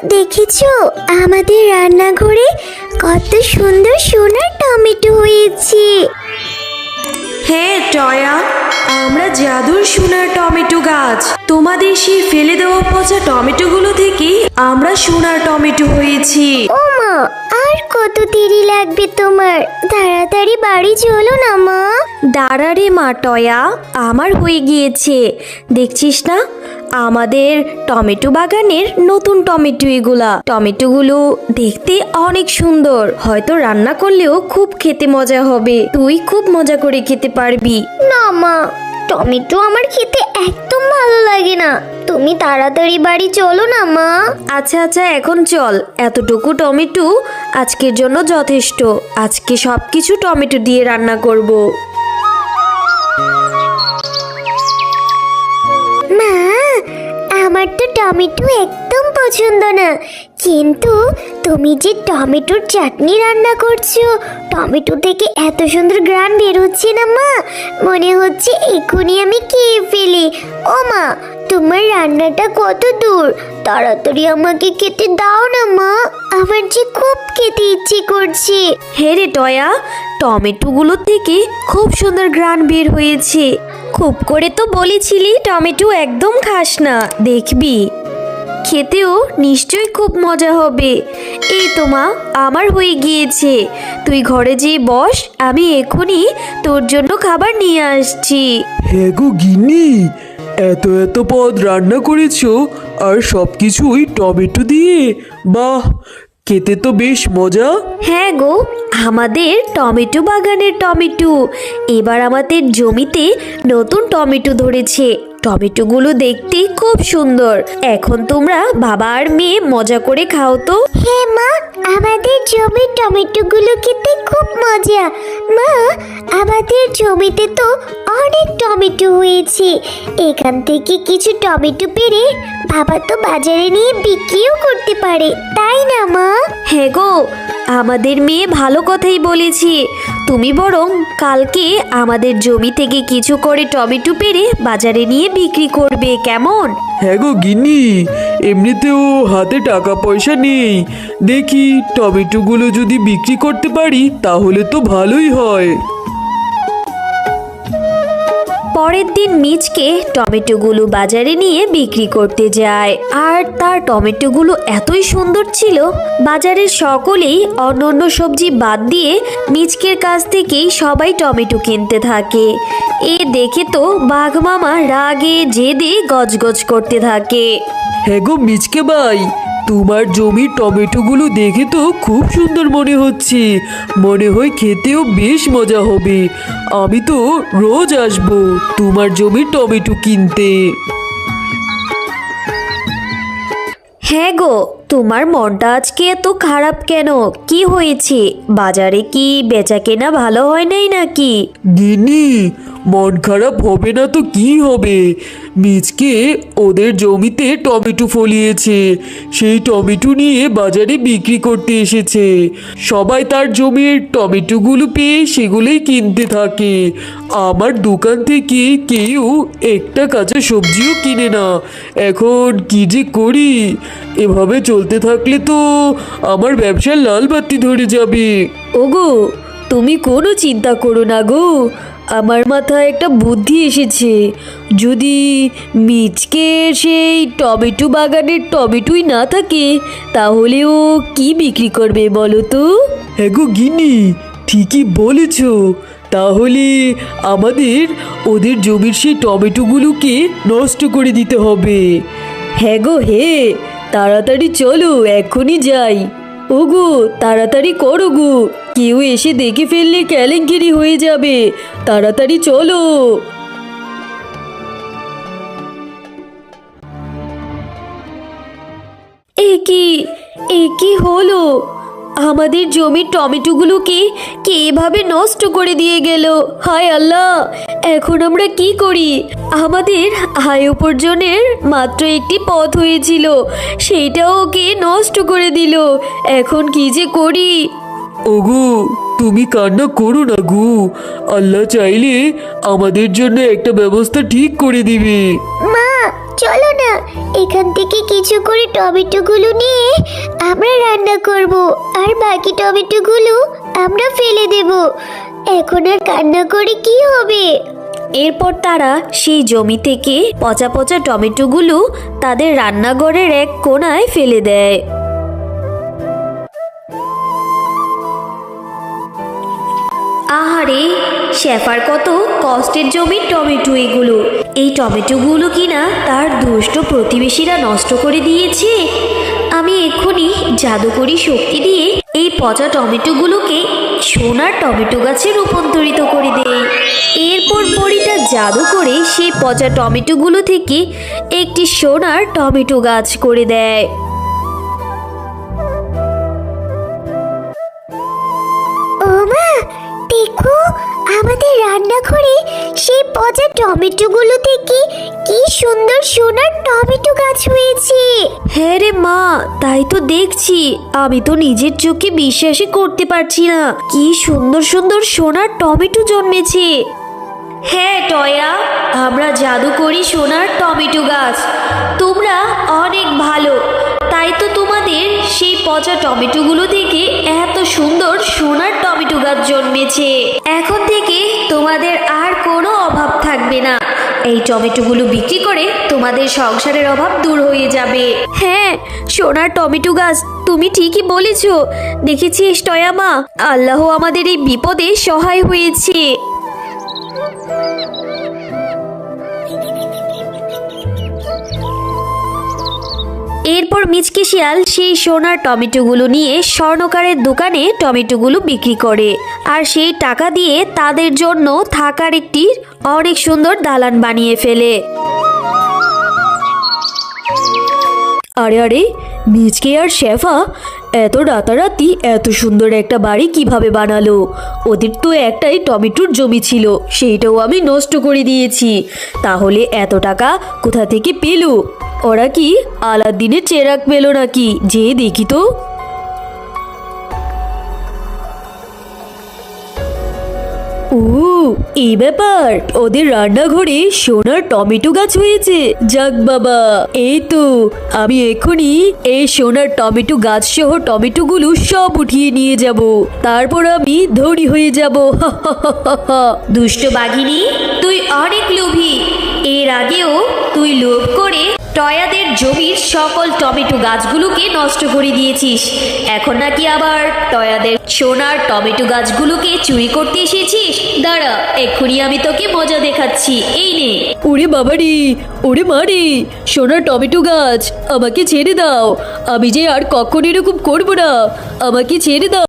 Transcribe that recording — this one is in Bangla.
দেখেছো আমাদের রান্নাঘরে কত সুন্দর সোনার টমেটো হয়েছে। হ্যাঁ টয়া, আমরা জাদুর সোনার টমেটো গাছ। তোমাদের সেই ফেলে দেওয়া পচা টমেটোগুলো থেকেই আমরা সোনার টমেটো হয়েছি। ও মা, আর কত দেরি লাগবে তোমার? তাড়াতাড়ি বাড়ি চলো না মা। দাঁড়া রে মা টয়া, আমার হয়ে গিয়েছে। দেখছিস না আমাদের টমেটো বাগানের নতুন টমেটো এগুলা। টমেটোগুলো দেখতে অনেক সুন্দর, হয়তো রান্না করলেও খুব খেতে মজা হবে। তুই খুব মজা করে খেতে পারবি। না মা, টমেটো আমার খেতে একদম ভালো লাগে না। তুমি তাড়াতাড়ি বাড়ি চলো না মা। আচ্ছা আচ্ছা, এখন চল। এতটুকু টমেটো আজকের জন্য যথেষ্ট। আজকে সবকিছু টমেটো দিয়ে রান্না করব। মা, আমার তো টমেটো একদম পছন্দ না, কিন্তু তুমি যে টমেটোর চাটনি রান্না করছো, টমেটো থেকে এত সুন্দর ঘ্রাণ বেরোচ্ছে না মা, মনে হচ্ছে এক্ষুনি আমি খেয়ে ফেলি। ও মা, তোমার রান্নাটা কত দূর? তাড়াতাড়ি আমাকে খেতে দাও না মা, আমার যে খুব খেতে ইচ্ছে করছে। হে রে টয়া, টমেটোগুলো থেকে খুব সুন্দর ঘ্রাণ বের হয়েছে। খুব করে তো বলেছিলি টমেটো একদম খাস না, দেখবি খেতেও নিশ্চয়ই খুব মজা হবে। এই তো মা, আমার হয়ে গিয়েছে। তুই ঘরে যেয়ে বস, আমি এখনই তোর জন্য খাবার নিয়ে আসছি। হ্যাঁ গো গিন্নি, এত এত পদ রান্না করেছো আর সবকিছুই টমেটো দিয়ে। বাহ, খেতে তো বেশ মজা। হ্যাঁ গো, আমাদের টমেটো বাগানের টমেটো। এবার আমাদের জমিতে নতুন টমেটো ধরেছে। টমেটোগুলো দেখতে খুব সুন্দর। এখন তোমরা বাবা আর মেয়ে মজা করে খাও তো। হ্যাঁ মা, আমাদের জমির টমেটোগুলো খেতে খুব মজা। মা, আমাদের জমিতে তো অনেক টমেটো হয়েছে। এখান থেকে কিছু টমেটো পেড়ে বাবা তো বাজারে নিয়ে বিক্রিও করতে পারে, তাই না মা? হ্যাঁ গো, আমাদের মেয়ে ভালো কথাই বলেছে। তুমি বরং কালকে আমাদের জমি থেকে কিছু করে টমেটো পেড়ে বাজারে নিয়ে বিক্রি করবে, কেমন? হ্যাঁ গো গিন্নি, এমনিতেও হাতে টাকা পয়সা নেই। দেখি টমেটোগুলো যদি বিক্রি করতে পারি তাহলে তো ভালোই হয়। পরের দিন মিচকে টমেটোগুলো বাজারে নিয়ে বিক্রি করতে যায়। আর তার টমেটোগুলো এতই সুন্দর ছিল, বাজারের সকলেই অন্য সবজি বাদ দিয়ে মিচকের কাছ থেকেই সবাই টমেটো কিনতে থাকে। এ দেখে তো বাঘ মামা রাগে জেদে গজগজ করতে থাকে। হ্যাঁ গো মিচকে ভাই, তোমার জমির টমেটোগুলো দেখে তো খুব সুন্দর মনে হচ্ছে। মনে হয় খেতেও বেশ মজা হবে। আমি তো রোজ আসবো তোমার জমির টমেটো কিনতে। হ্যাঁ গো, তোমার মনটা আজকে এত খারাপ কেন? কি হয়েছে? বাজারে কি বেচা কেনা ভালো হয় নাই নাকি? গিন্নি, মন খারাপ হবে না তো কি হবে? মিচকে ওদের জমিতে টমেটো ফলিয়েছে, সেই টমেটো নিয়ে বাজারে বিক্রি করতে এসেছে। সবাই তার জমির টমেটোগুলো পেয়ে সেগুলোই কিনতে থাকে। আমার দোকান থেকে কেউ একটা কাঁচা সবজিও কিনে না। এখন কি যে করি? এভাবে চলতে থাকলে তো আমার ব্যবসার লাল বাতি ধরে যাবে। ওগো, তুমি কোনো চিন্তা করো না গো, আমার মাথায় একটা বুদ্ধি এসেছে। যদি মিচকে সেই টমেটো বাগানের টমেটোই না থাকে, তাহলে ও কি বিক্রি করবে বলো তো? হ্যাঁ গো গিন্নি, ঠিকই বলেছ। তাহলে আমাদের ওদের জমির সেই টমেটোগুলোকে নষ্ট করে দিতে হবে। হ্যাঁ গো, হে তাড়াতাড়ি চলো, এখনই যাই। ওগো, তাড়াতাড়ি করো গো, কেউ এসে দেখে ফেললে কেলেঙ্কারি হয়ে যাবে। তাড়াতাড়ি চলো। এ কি হলো? আমাদের জমির টমেটোগুলোকে কে এভাবে নষ্ট করে দিয়ে গেল? হায় আল্লাহ, এখন আমরা কি করি? আমাদের আয় উপার্জনের মাত্র একটি পথ হয়েছিল, সেইটাও ওকে নষ্ট করে দিল। এখন কি যে করি? ওগো, তুমি কান্না করো না গো। আল্লাহ চাইলে আমাদের জন্য একটা ব্যবস্থা ঠিক করে দিবে। মা, চলো না এখান থেকে কিছু করে টমেটোগুলো নিয়ে আমরা রান্না করব, আর বাকি টমেটোগুলো আমরা ফেলে দেব। এখন আর কান্না করে কি হবে? এরপর তারা সেই জমি থেকে পচা পচা টমেটোগুলো তাদের রান্নাঘরের এক কোণায় ফেলে দেয়। আহারে, শেফার কত কষ্টের জমির টমেটো এগুলো। এই টমেটোগুলো কিনা তার দুষ্ট প্রতিবেশীরা নষ্ট করে দিয়েছে। আমি এক্ষুনি জাদুকরি শক্তি দিয়ে এই পচা টমেটোগুলোকে সোনার টমেটো গাছে রূপান্তরিত করে দেই। এরপর পরীটা জাদু করে সেই পচা টমেটোগুলো থেকে একটি সোনার টমেটো গাছ করে দেয়। ও মা, দেখো আমাদের রান্নাঘরে সেই পচা টমেটোগুলো থেকে কি সুন্দর সোনার টমেটো গাছ হয়েছে। হ্যাঁ রে মা, তাই তো দেখছি। আমি তো নিজের চোখে বিশ্বাসই করতে পারছি না, কি সুন্দর সুন্দর সোনার টমেটো জন্মেছে। হ্যাঁ টয়া, আমরা জাদু করি সোনার টমেটো গাছ। তোমরা অনেক ভালো, তাই তো তোমাদের সেই পচা টমেটোগুলো থেকে এত সুন্দর সোনার টমেটো গাছ জন্মেছে। এখন থেকে তোমাদের আর কোনো অভাব থাকবে না। এই টমেটোগুলো বিক্রি করে তোমাদের সংসারের অভাব দূর হয়ে যাবে। হ্যাঁ, সোনার টমেটো গাছ, তুমি ঠিকই বলেছ। দেখেছিস টয়া মা, আল্লাহ আমাদের এই বিপদে সহায় হয়েছে। এরপর মিচকে শিয়াল সেই সোনার টমেটোগুলো নিয়ে স্বর্ণকারের দোকানে টমেটোগুলো বিক্রি করে, আর সেই টাকা দিয়ে তাদের জন্য থাকার একটি অনেক সুন্দর দালান বানিয়ে ফেলে। আরে আরে, মিচকে আর শেফা এত রাতারাতি এত সুন্দর একটা বাড়ি কিভাবে বানালো? ওদের তো একটাই টমেটোর জমি ছিল, সেইটাও আমি নষ্ট করে দিয়েছি। তাহলে এত টাকা কোথা থেকে পেলো? ওরা কি আলাদিনের চেরাগ পেলো নাকি? যে দেখি তো। ও, এই ব্যাপার, ওদের রান্নাঘরে সোনার টমেটো গাছ হয়েছে। যাক বাবা, এই তো আমি এক্ষুনি এই সোনার টমেটো গাছ সহ টমেটোগুলো সব উঠিয়ে নিয়ে যাব, তারপর আমি ধনী হয়ে যাব। দুষ্ট বাঘিনী, তুই অনেক লোভী। এর আগেও তুই লোভ করে টয়াদের জমির সকল টমেটো গাছগুলোকে নষ্ট করে দিয়েছিস। এখন নাকি আবার টয়াদের সোনার টমেটো গাছগুলোকে চুরি করতে এসেছিস? দাঁড়া, এক্ষুনি আমি তোকে মজা দেখাচ্ছি। এই নে। ওরে বাবারে, ওরে মারে, সোনার টমেটো গাছ, আমাকে ছেড়ে দাও। আমি যে আর কখনো এরকম করবো না, আমাকে ছেড়ে দাও।